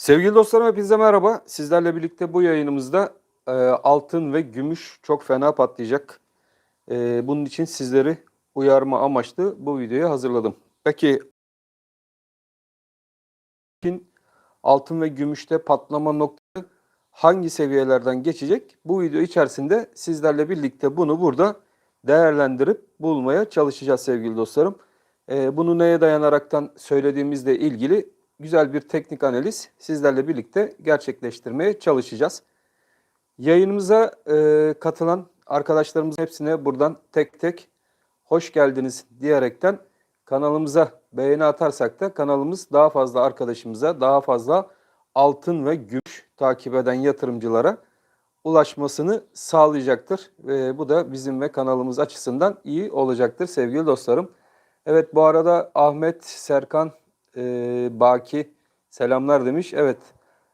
Sevgili dostlarım hepinize merhaba. Sizlerle birlikte bu yayınımızda altın ve gümüş çok fena patlayacak. Bunun için sizleri uyarma amaçlı bu videoyu hazırladım. Peki altın ve gümüşte patlama noktası hangi seviyelerden geçecek? Bu video içerisinde sizlerle birlikte bunu burada değerlendirip bulmaya çalışacağız sevgili dostlarım. Bunu neye dayanaraktan söylediğimizle ilgili güzel bir teknik analiz sizlerle birlikte gerçekleştirmeye çalışacağız. Yayınımıza katılan arkadaşlarımızın hepsine buradan tek tek hoş geldiniz diyerekten kanalımıza beğeni atarsak da kanalımız daha fazla arkadaşımıza, daha fazla altın ve gümüş takip eden yatırımcılara ulaşmasını sağlayacaktır. Bu da bizim ve kanalımız açısından iyi olacaktır sevgili dostlarım. Evet, bu arada Ahmet, Serkan, Baki selamlar demiş. Evet,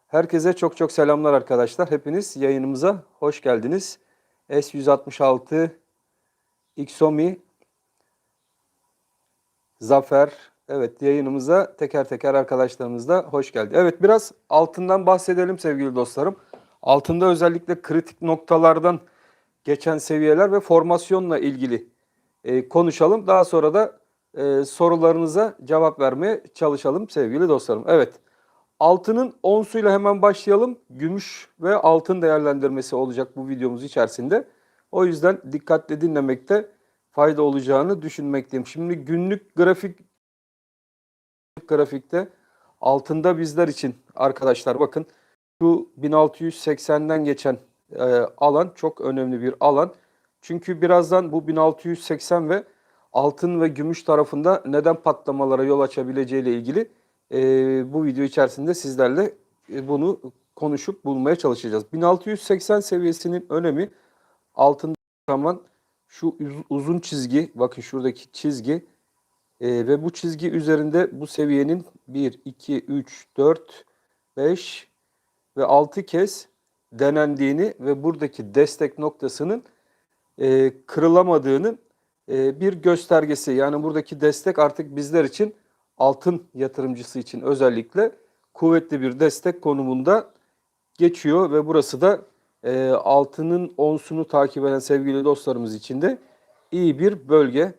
herkese çok çok selamlar arkadaşlar. Hepiniz yayınımıza hoş geldiniz. S166, Xomi, Zafer, evet yayınımıza teker teker arkadaşlarımız da hoş geldi. Evet, biraz altından bahsedelim sevgili dostlarım. Altında özellikle kritik noktalardan geçen seviyeler ve formasyonla ilgili konuşalım. Daha sonra da sorularınıza cevap vermeye çalışalım sevgili dostlarım. Evet, altının onsuyla hemen başlayalım. Gümüş ve altın değerlendirmesi olacak bu videomuz içerisinde. O yüzden dikkatli dinlemekte fayda olacağını düşünmekteyim. Şimdi günlük grafikte altında bizler için arkadaşlar bakın şu 1680'den geçen alan çok önemli bir alan. Çünkü birazdan bu 1680 ve altın ve gümüş tarafında neden patlamalara yol açabileceği ile ilgili bu video içerisinde sizlerle bunu konuşup bulmaya çalışacağız. 1680 seviyesinin önemi altında zaman şu uzun çizgi, bakın şuradaki çizgi ve bu çizgi üzerinde bu seviyenin 1, 2, 3, 4, 5 ve 6 kez denendiğini ve buradaki destek noktasının kırılamadığının bir göstergesi. Yani buradaki destek artık bizler için altın yatırımcısı için özellikle kuvvetli bir destek konumunda geçiyor ve burası da altının onsunu takip eden sevgili dostlarımız için de iyi bir bölge.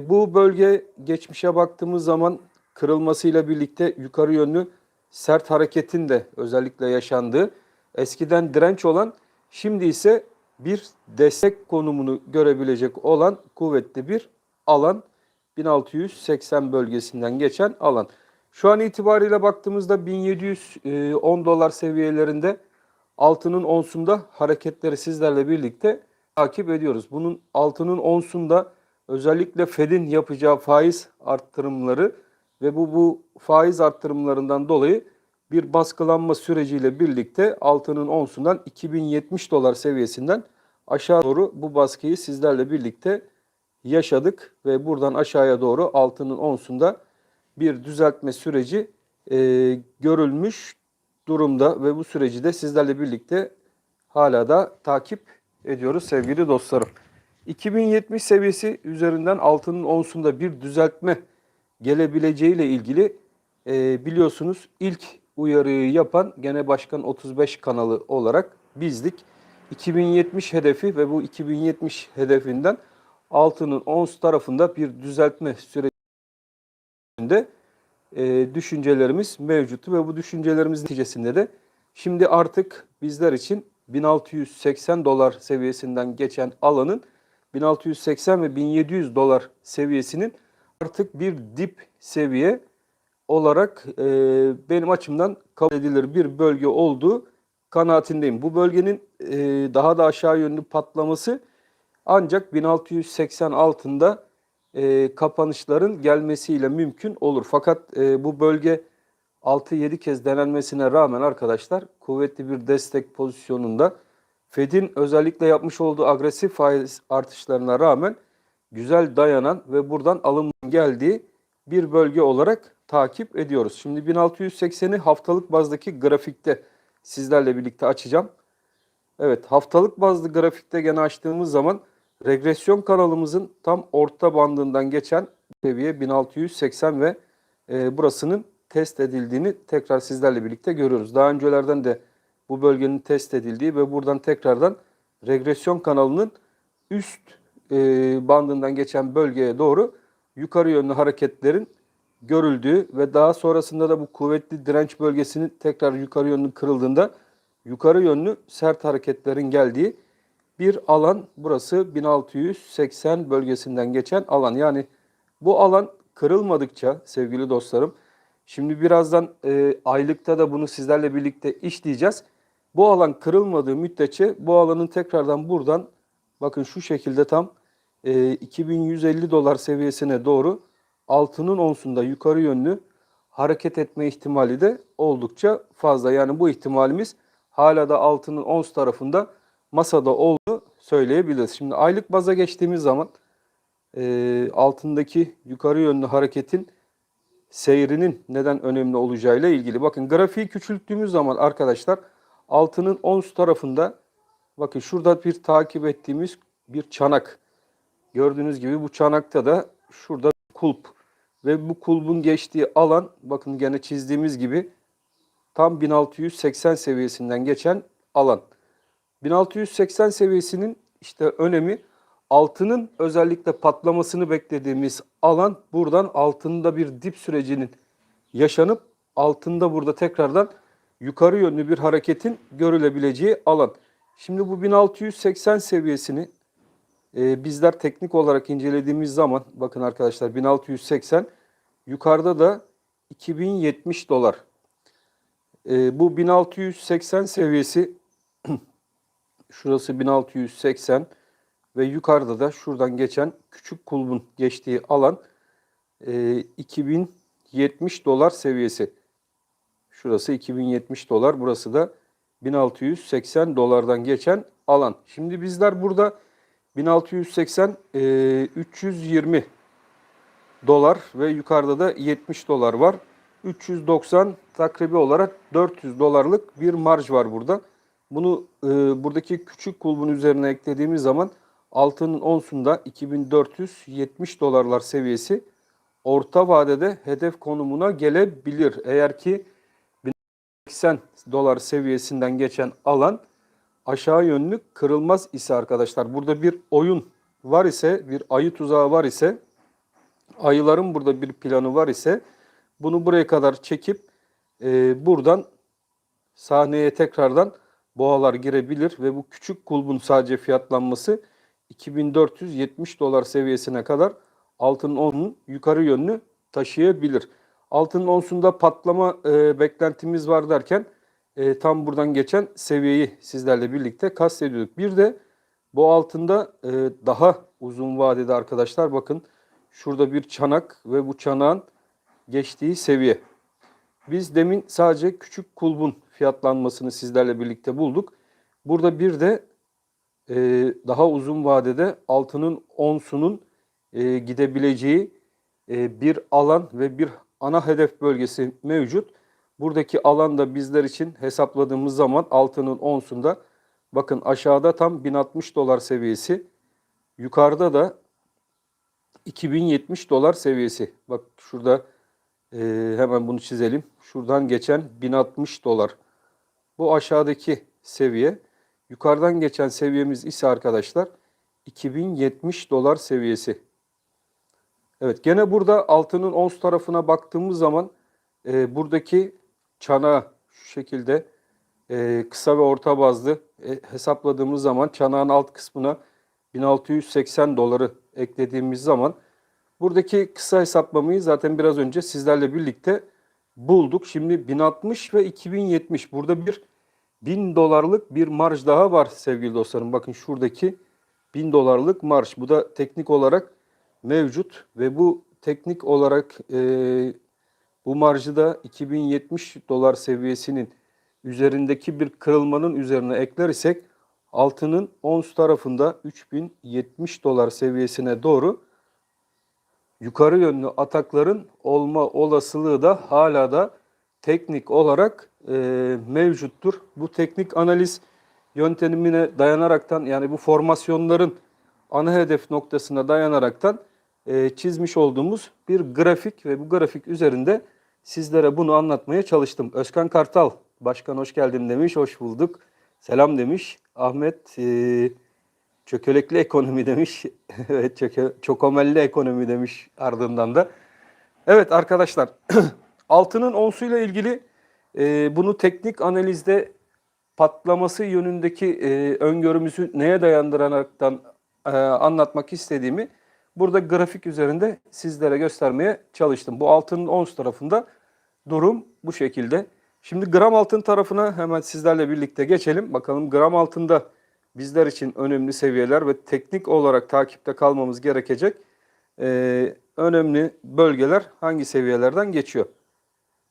Bu bölge geçmişe baktığımız zaman kırılmasıyla birlikte yukarı yönlü sert hareketin de özellikle yaşandığı, eskiden direnç olan şimdi ise bir destek konumunu görebilecek olan kuvvetli bir alan, 1680 bölgesinden geçen alan. Şu an itibariyle baktığımızda 1710 dolar seviyelerinde altının onsunda hareketleri sizlerle birlikte takip ediyoruz. Bunun altının onsunda özellikle Fed'in yapacağı faiz arttırımları ve bu faiz arttırımlarından dolayı bir baskılanma süreciyle birlikte altının onsundan 2070 dolar seviyesinden aşağı doğru bu baskıyı sizlerle birlikte yaşadık ve buradan aşağıya doğru altının onsunda bir düzeltme süreci görülmüş durumda ve bu süreci de sizlerle birlikte hala da takip ediyoruz sevgili dostlarım. 2070 seviyesi üzerinden altının onsunda bir düzeltme gelebileceği ile ilgili biliyorsunuz ilk uyarıyı yapan gene Başkan 35 kanalı olarak bizdik. 2070 hedefi ve bu 2070 hedefinden altının ons tarafında bir düzeltme sürecinde düşüncelerimiz mevcuttu ve bu düşüncelerimiz neticesinde de şimdi artık bizler için 1680 dolar seviyesinden geçen alanın 1680 ve 1700 dolar seviyesinin artık bir dip seviye olarak benim açımdan kabul edilir bir bölge olduğu kanaatindeyim. Bu bölgenin daha da aşağı yönlü patlaması ancak 1680 altında kapanışların gelmesiyle mümkün olur. Fakat bu bölge 6-7 kez denenmesine rağmen arkadaşlar kuvvetli bir destek pozisyonunda, Fed'in özellikle yapmış olduğu agresif faiz artışlarına rağmen güzel dayanan ve buradan alımın geldiği bir bölge olarak takip ediyoruz. Şimdi 1680'i haftalık bazdaki grafikte sizlerle birlikte açacağım. Evet, haftalık bazlı grafikte gene açtığımız zaman regresyon kanalımızın tam orta bandından geçen seviye 1680 ve burasının test edildiğini tekrar sizlerle birlikte görüyoruz. Daha öncelerden de bu bölgenin test edildiği ve buradan tekrardan regresyon kanalının üst bandından geçen bölgeye doğru yukarı yönlü hareketlerin görüldüğü ve daha sonrasında da bu kuvvetli direnç bölgesinin tekrar yukarı yönlü kırıldığında yukarı yönlü sert hareketlerin geldiği bir alan. Burası 1680 bölgesinden geçen alan. Yani bu alan kırılmadıkça sevgili dostlarım, şimdi birazdan aylıkta da bunu sizlerle birlikte işleyeceğiz. Bu alan kırılmadığı müddetçe bu alanın tekrardan buradan bakın şu şekilde tam 2150 dolar seviyesine doğru altının onsunda yukarı yönlü hareket etme ihtimali de oldukça fazla. Yani bu ihtimalimiz hala da altının ons tarafında masada olduğunu söyleyebiliriz. Şimdi aylık baza geçtiğimiz zaman altındaki yukarı yönlü hareketin seyrinin neden önemli olacağıyla ilgili. Bakın grafiği küçülttüğümüz zaman arkadaşlar altının ons tarafında bakın şurada bir takip ettiğimiz bir çanak. Gördüğünüz gibi bu çanakta da şurada kulp ve bu kulbun geçtiği alan bakın gene çizdiğimiz gibi tam 1680 seviyesinden geçen alan. 1680 seviyesinin işte önemi, altının özellikle patlamasını beklediğimiz alan, buradan altında bir dip sürecinin yaşanıp altında burada tekrardan yukarı yönlü bir hareketin görülebileceği alan. Şimdi bu 1680 seviyesini bizler teknik olarak incelediğimiz zaman bakın arkadaşlar 1680, yukarıda da 2070 dolar. Bu 1680 seviyesi şurası 1680 ve yukarıda da şuradan geçen küçük kulbun geçtiği alan 2070 dolar seviyesi. Şurası 2070 dolar, burası da 1680 dolardan geçen alan. Şimdi bizler burada 1680 320 dolar ve yukarıda da 70 dolar var. 390 takribi olarak 400 dolarlık bir marj var burada. Bunu buradaki küçük kulbun üzerine eklediğimiz zaman altının onsunda 2470 dolarlar seviyesi orta vadede hedef konumuna gelebilir. Eğer ki 1080 dolar seviyesinden geçen alan aşağı yönlü kırılmaz ise arkadaşlar, burada bir oyun var ise, bir ayı tuzağı var ise, ayıların burada bir planı var ise bunu buraya kadar çekip buradan sahneye tekrardan boğalar girebilir ve bu küçük kulbun sadece fiyatlanması 2470 dolar seviyesine kadar altının onsun yukarı yönlü taşıyabilir. Altının onsunda patlama beklentimiz var derken tam buradan geçen seviyeyi sizlerle birlikte kastediyorduk. Bir de bu altında daha uzun vadede arkadaşlar bakın şurada bir çanak ve bu çanağın geçtiği seviye. Biz demin sadece küçük kulbun fiyatlanmasını sizlerle birlikte bulduk. Burada bir de daha uzun vadede altının onsunun gidebileceği bir alan ve bir ana hedef bölgesi mevcut. Buradaki alanda bizler için hesapladığımız zaman altının onsunda bakın aşağıda tam 1060 dolar seviyesi, yukarıda da 2070 dolar seviyesi. Bak şurada hemen bunu çizelim. Şuradan geçen 1060 dolar. Bu aşağıdaki seviye. Yukarıdan geçen seviyemiz ise arkadaşlar 2070 dolar seviyesi. Evet, gene burada altının ons tarafına baktığımız zaman buradaki çanağı şu şekilde kısa ve orta bazlı hesapladığımız zaman çanağın alt kısmına 1680 doları eklediğimiz zaman buradaki kısa hesaplamayı zaten biraz önce sizlerle birlikte bulduk. Şimdi 1060 ve 2070, burada bir 1000 dolarlık bir marj daha var sevgili dostlarım. Bakın şuradaki 1000 dolarlık marj. Bu da teknik olarak mevcut ve bu teknik olarak bu marjı da 2070 dolar seviyesinin üzerindeki bir kırılmanın üzerine ekler isek altının ons tarafında 3070 dolar seviyesine doğru yukarı yönlü atakların olma olasılığı da hala da teknik olarak mevcuttur. Bu teknik analiz yöntemine dayanaraktan, yani bu formasyonların ana hedef noktasına dayanaraktan çizmiş olduğumuz bir grafik ve bu grafik üzerinde sizlere bunu anlatmaya çalıştım. Özkan Kartal, başkan hoş geldin demiş, hoş bulduk. Selam demiş. Ahmet, çökelekli ekonomi demiş. Evet, çokomelli ekonomi demiş ardından da. Evet arkadaşlar, altının onsuyla ilgili bunu teknik analizde patlaması yönündeki öngörümüzü neye dayandıraraktan anlatmak istediğimi burada grafik üzerinde sizlere göstermeye çalıştım. Bu altının ons tarafında durum bu şekilde. Şimdi gram altın tarafına hemen sizlerle birlikte geçelim. Bakalım gram altında bizler için önemli seviyeler ve teknik olarak takipte kalmamız gerekecek önemli bölgeler hangi seviyelerden geçiyor?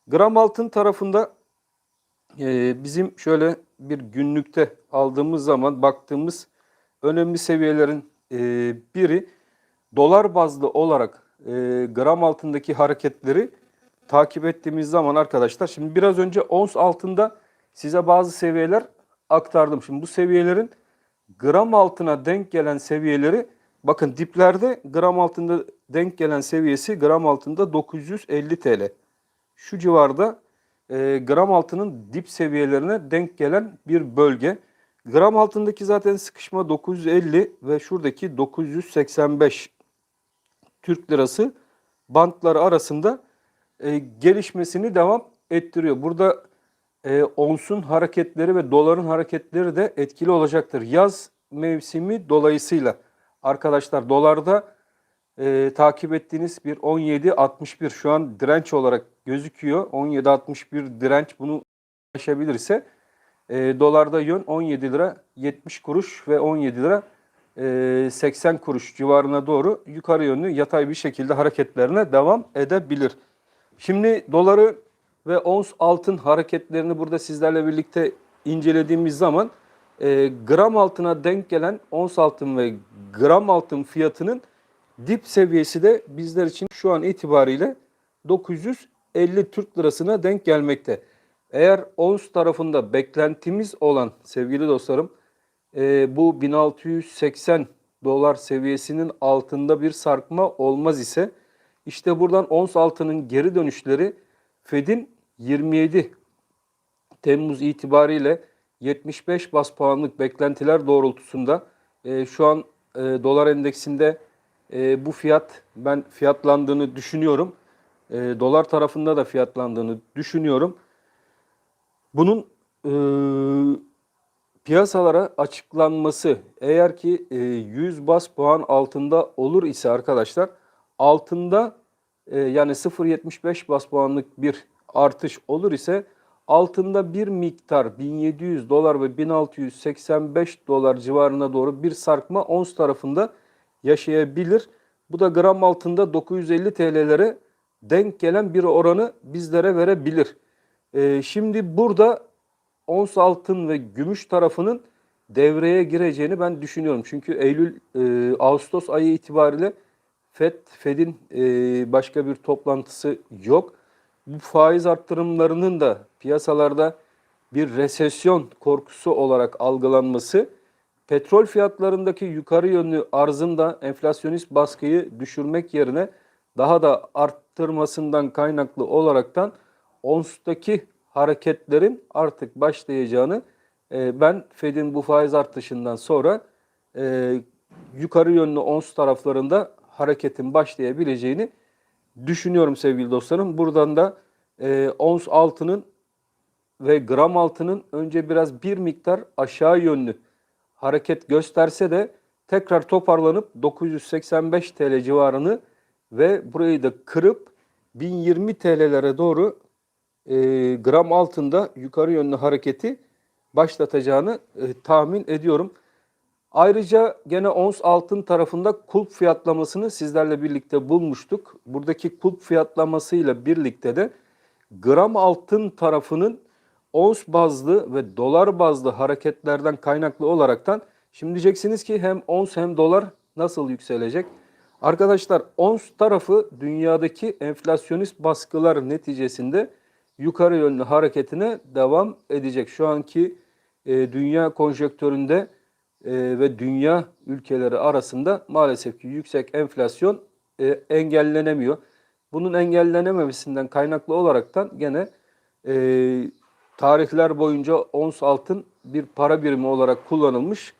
Gram altın tarafında bizim şöyle bir günlükte aldığımız zaman baktığımız önemli seviyelerin biri dolar bazlı olarak gram altındaki hareketleri takip ettiğimiz zaman arkadaşlar, şimdi biraz önce ons altında size bazı seviyeler aktardım. Şimdi bu seviyelerin gram altına denk gelen seviyeleri, bakın diplerde gram altında denk gelen seviyesi gram altında 950 TL. Şu civarda gram altının dip seviyelerine denk gelen bir bölge. Gram altındaki zaten sıkışma 950 ve şuradaki 985 Türk lirası bantları arasında gelişmesini devam ettiriyor. Burada onsun hareketleri ve doların hareketleri de etkili olacaktır. Yaz mevsimi dolayısıyla arkadaşlar dolarda takip ettiğiniz bir 17.61 şu an direnç olarak gözüküyor. 17.61 direnç, bunu aşabilirse dolarda yön 17 lira 70 kuruş ve 17 lira 80 kuruş civarına doğru yukarı yönlü yatay bir şekilde hareketlerine devam edebilir. Şimdi doları ve ons altın hareketlerini burada sizlerle birlikte incelediğimiz zaman gram altına denk gelen ons altın ve gram altın fiyatının dip seviyesi de bizler için şu an itibariyle 950 Türk lirasına denk gelmekte. Eğer ons tarafında beklentimiz olan sevgili dostlarım bu 1680 dolar seviyesinin altında bir sarkma olmaz ise işte buradan ons altının geri dönüşleri Fed'in 27 Temmuz itibariyle 75 bas puanlık beklentiler doğrultusunda şu an dolar endeksinde bu fiyat ben fiyatlandığını düşünüyorum. Dolar tarafında da fiyatlandığını düşünüyorum. Bunun piyasalara açıklanması eğer ki 100 bas puan altında olur ise arkadaşlar, altında yani 0.75 bas puanlık bir artış olur ise altında bir miktar 1700 dolar ve 1685 dolar civarına doğru bir sarkma ons tarafında yaşayabilir. Bu da gram altında 950 TL'lere denk gelen bir oranı bizlere verebilir. Şimdi burada ons altın ve gümüş tarafının devreye gireceğini ben düşünüyorum. Çünkü Ağustos ayı itibariyle Fed'in başka bir toplantısı yok. Bu faiz arttırımlarının da piyasalarda bir resesyon korkusu olarak algılanması, petrol fiyatlarındaki yukarı yönlü arzın da enflasyonist baskıyı düşürmek yerine daha da arttırmasından kaynaklı olaraktan onstaki hareketlerin artık başlayacağını ben Fed'in bu faiz artışından sonra yukarı yönlü ons taraflarında hareketin başlayabileceğini düşünüyorum sevgili dostlarım. Buradan da ons altının ve gram altının önce biraz bir miktar aşağı yönlü hareket gösterse de tekrar toparlanıp 985 TL civarını ve burayı da kırıp 1020 TL'lere doğru gram altında yukarı yönlü hareketi başlatacağını tahmin ediyorum. Ayrıca gene ons altın tarafında kulp fiyatlamasını sizlerle birlikte bulmuştuk. Buradaki kulp fiyatlamasıyla birlikte de gram altın tarafının ons bazlı ve dolar bazlı hareketlerden kaynaklı olaraktan şimdi diyeceksiniz ki hem ons hem dolar nasıl yükselecek? Arkadaşlar ons tarafı dünyadaki enflasyonist baskılar neticesinde yukarı yönlü hareketine devam edecek. Şu anki dünya konjonktüründe ve dünya ülkeleri arasında maalesef ki yüksek enflasyon engellenemiyor. Bunun engellenememesinden kaynaklı olaraktan gene tarihler boyunca ons altın bir para birimi olarak kullanılmış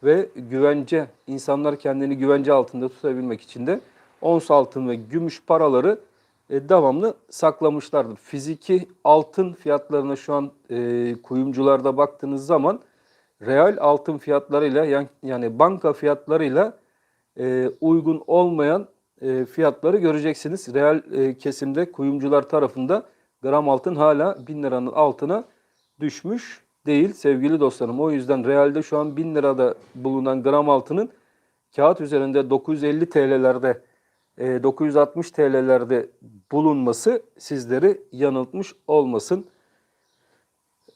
ve güvence, insanlar kendini güvence altında tutabilmek için de ons altın ve gümüş paraları devamlı saklamışlardır. Fiziki altın fiyatlarına şu an kuyumcularda baktığınız zaman reel altın fiyatlarıyla yani banka fiyatlarıyla uygun olmayan fiyatları göreceksiniz. Reel kesimde kuyumcular tarafında gram altın hala 1000 liranın altına düşmüş değil sevgili dostlarım. O yüzden realde şu an 1000 lirada bulunan gram altının kağıt üzerinde 950 TL'lerde 960 TL'lerde bulunması sizleri yanıltmış olmasın.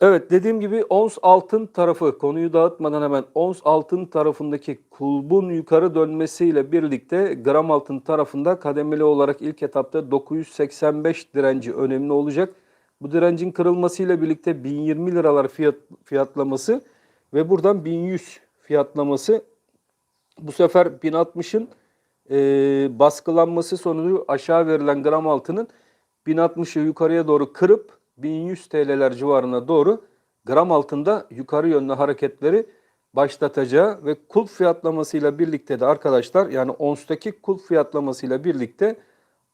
Evet, dediğim gibi ons altın tarafı, konuyu dağıtmadan hemen ons altın tarafındaki kulbun yukarı dönmesiyle birlikte gram altın tarafında kademeli olarak ilk etapta 985 direnci önemli olacak. Bu direncin kırılmasıyla birlikte 1020 liralar fiyatlaması ve buradan 1100 fiyatlaması, bu sefer 1060'ın baskılanması sonucu aşağı verilen gram altının 1060'ı yukarıya doğru kırıp 1100 TL'ler civarına doğru gram altında yukarı yönlü hareketleri başlatacağı ve kulp fiyatlamasıyla birlikte de arkadaşlar, yani onstaki kulp fiyatlamasıyla birlikte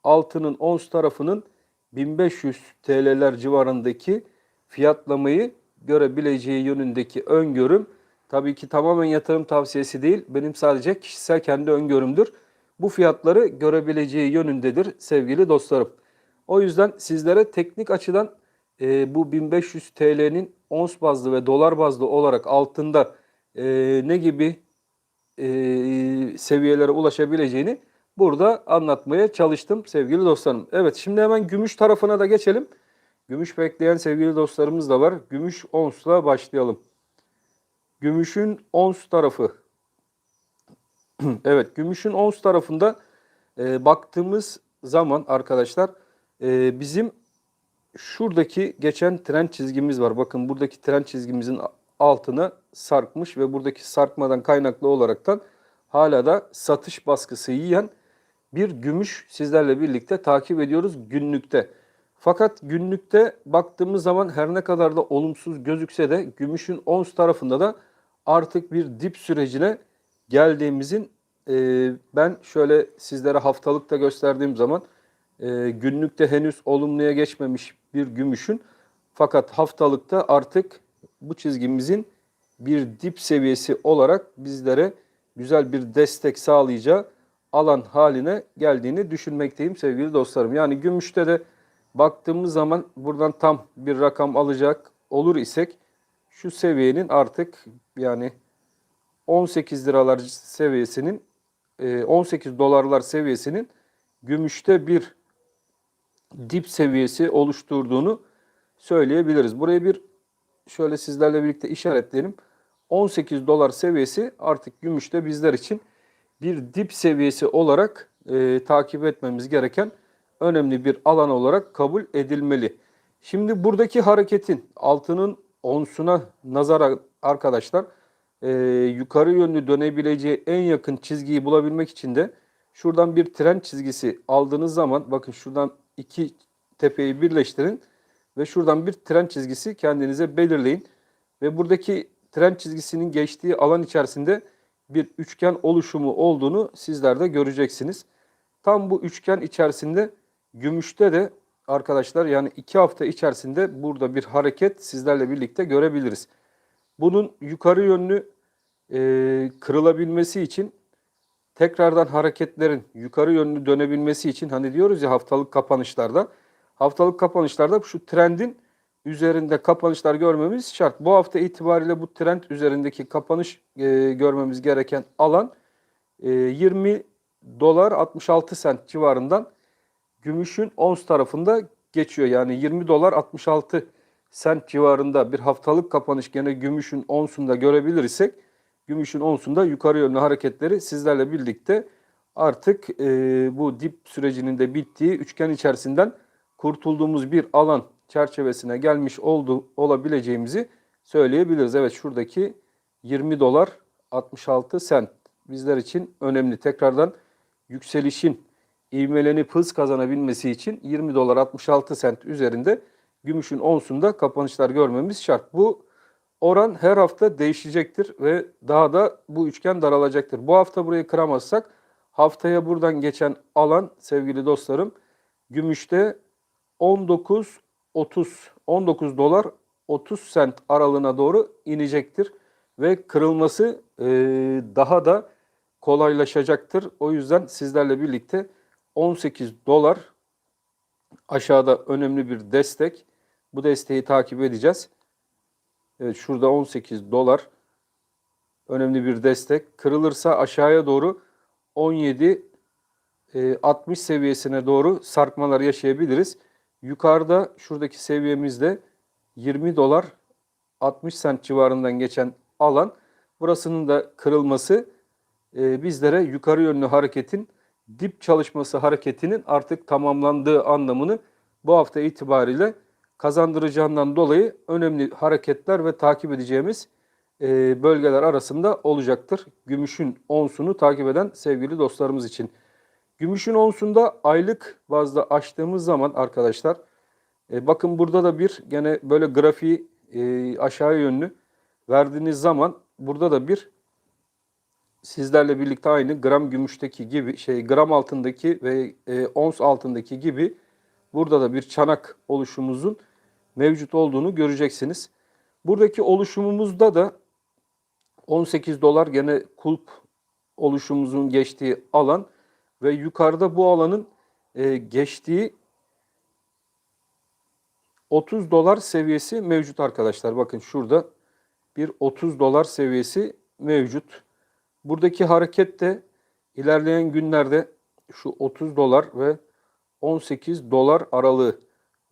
altının ons tarafının 1500 TL'ler civarındaki fiyatlamayı görebileceği yönündeki öngörüm, tabii ki tamamen yatırım tavsiyesi değil, benim sadece kişisel kendi öngörümdür. Bu fiyatları görebileceği yönündedir sevgili dostlarım. O yüzden sizlere teknik açıdan bu 1500 TL'nin ons bazlı ve dolar bazlı olarak altında ne gibi seviyelere ulaşabileceğini burada anlatmaya çalıştım sevgili dostlarım. Evet, şimdi hemen gümüş tarafına da geçelim. Gümüş bekleyen sevgili dostlarımız da var. Gümüş onsla başlayalım. Gümüşün ons tarafı. Evet, gümüşün ons tarafında baktığımız zaman arkadaşlar bizim şuradaki geçen trend çizgimiz var. Bakın, buradaki trend çizgimizin altına sarkmış ve buradaki sarkmadan kaynaklı olaraktan hala da satış baskısı yiyen bir gümüş sizlerle birlikte takip ediyoruz günlükte. Fakat günlükte baktığımız zaman her ne kadar da olumsuz gözükse de gümüşün ons tarafında da artık bir dip sürecine geldiğimizin ben şöyle sizlere haftalıkta gösterdiğim zaman günlükte henüz olumluya geçmemiş bir gümüşün, fakat haftalıkta artık bu çizgimizin bir dip seviyesi olarak bizlere güzel bir destek sağlayacağı alan haline geldiğini düşünmekteyim sevgili dostlarım. Yani gümüşte de baktığımız zaman buradan tam bir rakam alacak olur isek şu seviyenin artık yani 18 liralar seviyesinin 18 dolarlar seviyesinin gümüşte bir dip seviyesi oluşturduğunu söyleyebiliriz. Buraya bir şöyle sizlerle birlikte işaretleyelim. 18 dolar seviyesi artık gümüşte bizler için bir dip seviyesi olarak takip etmemiz gereken önemli bir alan olarak kabul edilmeli. Şimdi buradaki hareketin altının onsuna nazaran arkadaşlar yukarı yönlü dönebileceği en yakın çizgiyi bulabilmek için de şuradan bir trend çizgisi aldığınız zaman, bakın şuradan iki tepeyi birleştirin ve şuradan bir trend çizgisi kendinize belirleyin. Ve buradaki trend çizgisinin geçtiği alan içerisinde bir üçgen oluşumu olduğunu sizler de göreceksiniz. Tam bu üçgen içerisinde gümüşte de arkadaşlar, yani 2 hafta içerisinde burada bir hareket sizlerle birlikte görebiliriz. Bunun yukarı yönlü kırılabilmesi için, tekrardan hareketlerin yukarı yönlü dönebilmesi için, hani diyoruz ya haftalık kapanışlarda şu trendin üzerinde kapanışlar görmemiz şart. Bu hafta itibariyle bu trend üzerindeki kapanış görmemiz gereken alan 20 dolar 66 sent civarından gümüşün ons tarafında geçiyor. Yani 20 dolar 66 sent civarında bir haftalık kapanış gene gümüşün onsunda görebilir isek, gümüşün onsunda yukarı yönlü hareketleri sizlerle birlikte artık bu dip sürecinin de bittiği üçgen içerisinden kurtulduğumuz bir alan çerçevesine gelmiş olabileceğimizi söyleyebiliriz. Evet, şuradaki 20 dolar 66 sent bizler için önemli. Tekrardan yükselişin ivmelenip hız kazanabilmesi için 20 dolar 66 sent üzerinde gümüşün onsunda kapanışlar görmemiz şart. Bu oran her hafta değişecektir ve daha da bu üçgen daralacaktır. Bu hafta burayı kıramazsak haftaya buradan geçen alan sevgili dostlarım gümüşte 19 dolar 30 sent aralığına doğru inecektir ve kırılması daha da kolaylaşacaktır. O yüzden sizlerle birlikte 18 dolar aşağıda önemli bir destek. Bu desteği takip edeceğiz. Evet, şurada 18 dolar önemli bir destek. Kırılırsa aşağıya doğru 17 60 seviyesine doğru sarkmalar yaşayabiliriz. Yukarıda şuradaki seviyemizde 20 dolar 60 sent civarından geçen alan. Burasının da kırılması bizlere yukarı yönlü hareketin dip çalışması hareketinin artık tamamlandığı anlamını bu hafta itibariyle kazandıracağından dolayı önemli hareketler ve takip edeceğimiz bölgeler arasında olacaktır. Gümüşün onsunu takip eden sevgili dostlarımız için. Gümüşün onsunda aylık bazda açtığımız zaman arkadaşlar bakın burada da bir gene böyle grafiği aşağı yönlü verdiğiniz zaman burada da bir sizlerle birlikte aynı gram gümüşteki gibi gram altındaki ve ons altındaki gibi burada da bir çanak oluşumumuzun mevcut olduğunu göreceksiniz. Buradaki oluşumumuzda da 18 dolar gene kulp oluşumumuzun geçtiği alan ve yukarıda bu alanın geçtiği 30 dolar seviyesi mevcut arkadaşlar. Bakın şurada bir 30 dolar seviyesi mevcut. Buradaki hareket de ilerleyen günlerde şu 30 dolar ve 18 dolar aralığı.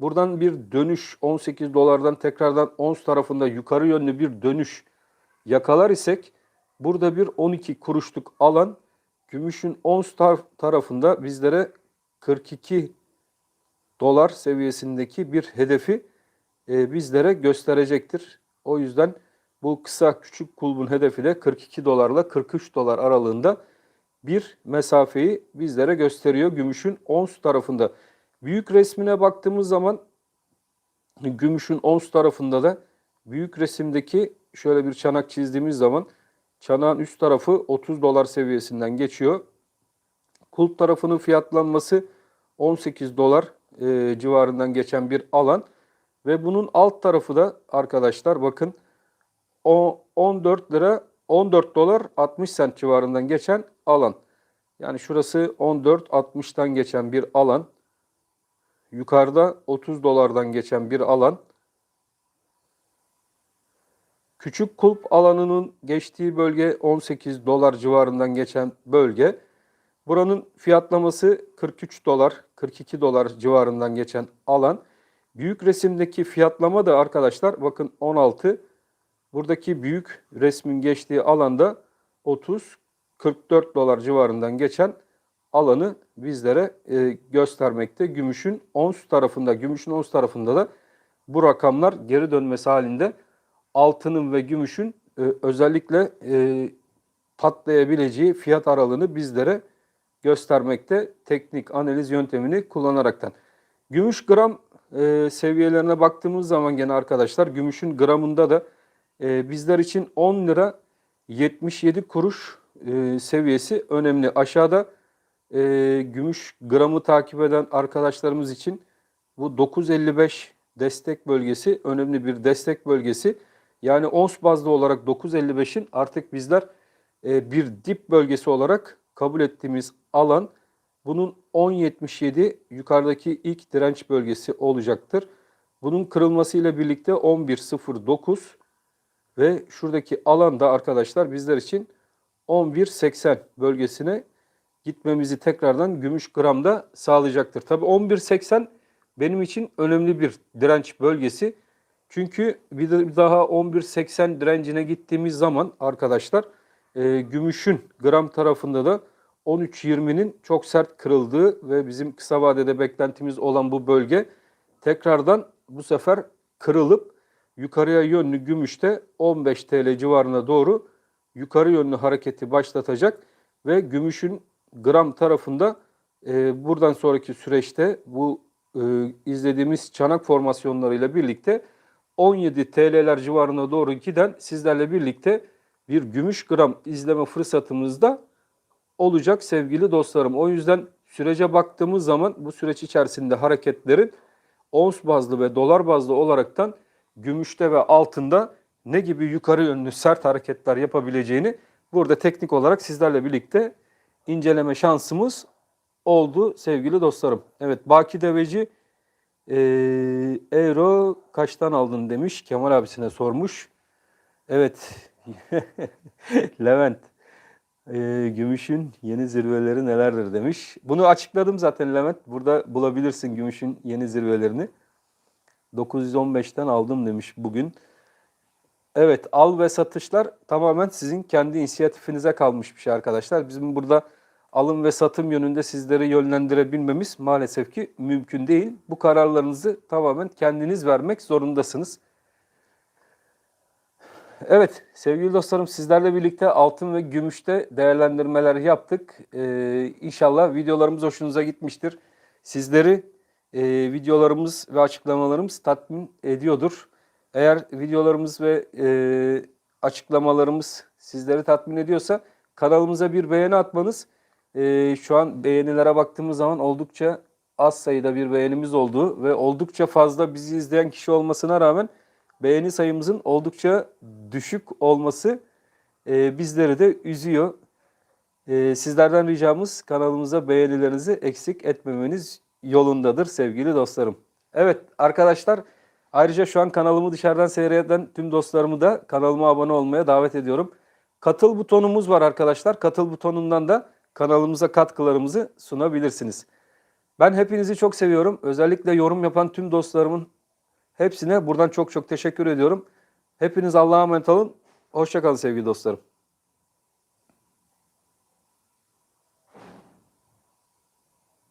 Buradan bir dönüş 18 dolardan tekrardan ons tarafında yukarı yönlü bir dönüş yakalar isek burada bir 12 kuruşluk alan gümüşün ons tarafında bizlere 42 dolar seviyesindeki bir hedefi bizlere gösterecektir. O yüzden bu kısa küçük kulbun hedefi de 42 dolarla 43 dolar aralığında bir mesafeyi bizlere gösteriyor gümüşün ons tarafında. Büyük resmine baktığımız zaman gümüşün ons tarafında da büyük resimdeki şöyle bir çanak çizdiğimiz zaman çanağın üst tarafı 30 dolar seviyesinden geçiyor. Kulp tarafının fiyatlanması 18 dolar civarından geçen bir alan ve bunun alt tarafı da arkadaşlar bakın 14 lira 14 dolar 60 sent civarından geçen alan. Yani şurası 14.60'tan geçen bir alan. Yukarıda 30 dolardan geçen bir alan. Küçük kulp alanının geçtiği bölge 18 dolar civarından geçen bölge. Buranın fiyatlaması 43 dolar, 42 dolar civarından geçen alan. Büyük resimdeki fiyatlama da arkadaşlar bakın 16. Buradaki büyük resmin geçtiği alanda 30, 44 dolar civarından geçen alanı bizlere göstermekte. Gümüşün ons tarafında da bu rakamlar geri dönmesi halinde altının ve gümüşün özellikle patlayabileceği fiyat aralığını bizlere göstermekte teknik analiz yöntemini kullanaraktan. Gümüş gram seviyelerine baktığımız zaman gene arkadaşlar gümüşün gramında da bizler için 10 lira 77 kuruş seviyesi önemli. Aşağıda gümüş gramı takip eden arkadaşlarımız için bu 9.55 destek bölgesi önemli bir destek bölgesi. Yani ons bazlı olarak 9.55'in artık bizler bir dip bölgesi olarak kabul ettiğimiz alan bunun 10.77 yukarıdaki ilk direnç bölgesi olacaktır. Bunun kırılmasıyla birlikte 11.09 ve şuradaki alanda arkadaşlar bizler için 11.80 bölgesine gitmemizi tekrardan gümüş gramda sağlayacaktır. Tabii 11.80 benim için önemli bir direnç bölgesi. Çünkü bir daha 11.80 direncine gittiğimiz zaman arkadaşlar gümüşün gram tarafında da 13.20'nin çok sert kırıldığı ve bizim kısa vadede beklentimiz olan bu bölge tekrardan bu sefer kırılıp yukarıya yönlü gümüşte 15 TL civarına doğru yukarı yönlü hareketi başlatacak ve gümüşün gram tarafında buradan sonraki süreçte bu izlediğimiz çanak formasyonlarıyla birlikte 17 TL'ler civarına doğru giden sizlerle birlikte bir gümüş gram izleme fırsatımız da olacak sevgili dostlarım. O yüzden sürece baktığımız zaman bu süreç içerisinde hareketlerin ons bazlı ve dolar bazlı olaraktan gümüşte ve altında ne gibi yukarı yönlü sert hareketler yapabileceğini burada teknik olarak sizlerle birlikte inceleme şansımız oldu sevgili dostlarım. Evet, Baki Deveci euro kaçtan aldın demiş. Kemal abisine sormuş. Evet. Levent, gümüşün yeni zirveleri nelerdir demiş. Bunu açıkladım zaten Levent. Burada bulabilirsin gümüşün yeni zirvelerini. 915'ten aldım demiş bugün. Evet, al ve satışlar tamamen sizin kendi inisiyatifinize kalmış bir şey arkadaşlar. Bizim burada alım ve satım yönünde sizleri yönlendirebilmemiz maalesef ki mümkün değil. Bu kararlarınızı tamamen kendiniz vermek zorundasınız. Evet sevgili dostlarım, sizlerle birlikte altın ve gümüşte değerlendirmeler yaptık. İnşallah videolarımız hoşunuza gitmiştir. Sizleri videolarımız ve açıklamalarımız tatmin ediyordur. Eğer videolarımız ve açıklamalarımız sizleri tatmin ediyorsa kanalımıza bir beğeni atmanız, şu an beğenilere baktığımız zaman oldukça az sayıda bir beğenimiz olduğu ve oldukça fazla bizi izleyen kişi olmasına rağmen beğeni sayımızın oldukça düşük olması bizleri de üzüyor. Sizlerden ricamız kanalımıza beğenilerinizi eksik etmemeniz yolundadır sevgili dostlarım. Evet arkadaşlar, ayrıca şu an kanalımı dışarıdan seyreden tüm dostlarımı da kanalıma abone olmaya davet ediyorum. Katıl butonumuz var arkadaşlar. Katıl butonundan da kanalımıza katkılarımızı sunabilirsiniz. Ben hepinizi çok seviyorum. Özellikle yorum yapan tüm dostlarımın hepsine buradan çok çok teşekkür ediyorum. Hepiniz Allah'a emanet olun. Hoşça kalın sevgili dostlarım.